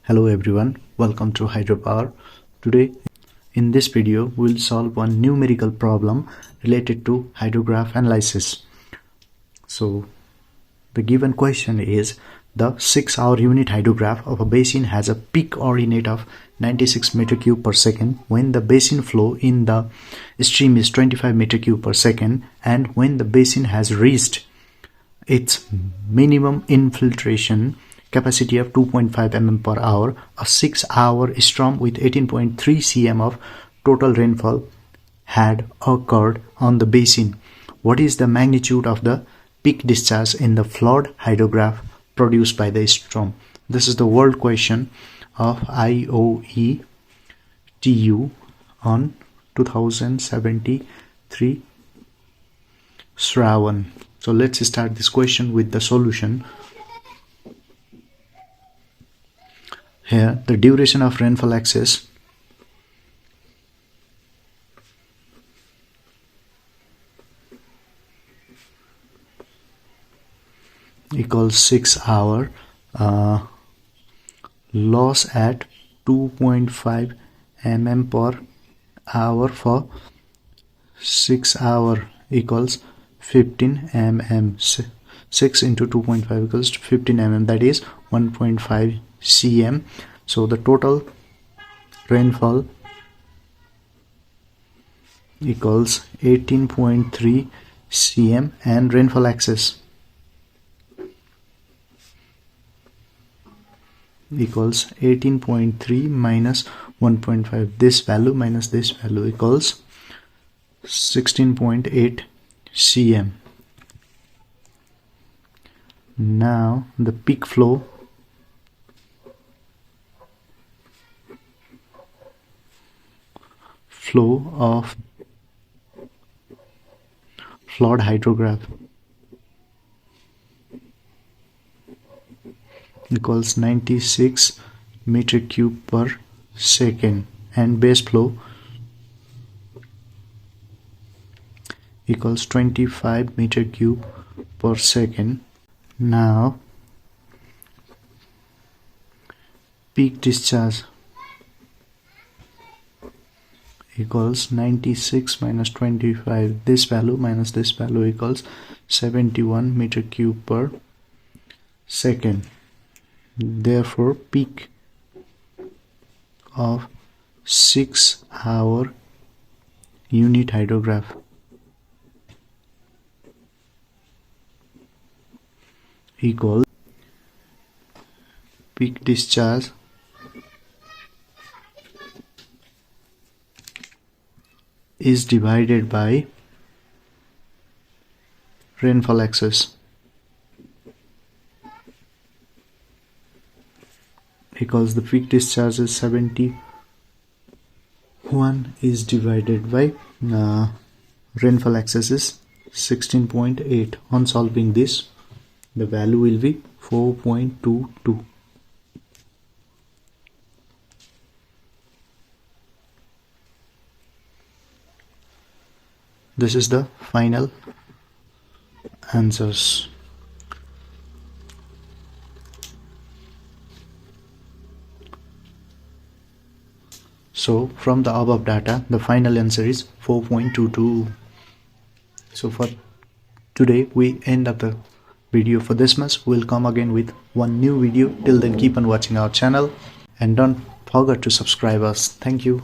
Hello everyone, welcome to Hydropower. Today in this video we'll solve one numerical problem related to hydrograph analysis. So the given question is the 6-hour unit hydrograph of a basin has a peak coordinate of 96 meter cube per second when the basin flow in the stream is 25 meter cube per second and when the basin has reached its minimum infiltration capacity of 2.5 mm per hour. A 6-hour storm with 18.3 cm of total rainfall had occurred on the basin. What is the magnitude of the peak discharge in the flood hydrograph produced by the storm? This is the world question of IOE TU on 2073 Shravan. So let's start this question with the solution. Here the duration of rainfall axis equals 6 hour, loss at 2.5 mm per hour for 6 hour equals 15 mm. 6 into 2.5 equals 15 mm, that is 1.5 cm. So the total rainfall equals 18.3 cm and rainfall axis equals 18.3 minus 1.5. This value minus this value equals 16.8 cm. Now the peak flow of flood hydrograph equals 96 meter cube per second and base flow equals 25 meter cube per second. Now peak discharge equals 96 minus 25. This value minus this value equals 71 meter cube per second. Therefore peak of 6-hour unit hydrograph equals peak discharge is divided by rainfall axis because the peak discharge is 71 is divided by rainfall axis is 16.8. On solving this, the value will be 4.22. This is the final answers. So from the above data, the final answer is 4.22. So for today we end up the video for this much. We'll come again with one new video. Till then, keep on watching our channel and don't forget to subscribe us. Thank you.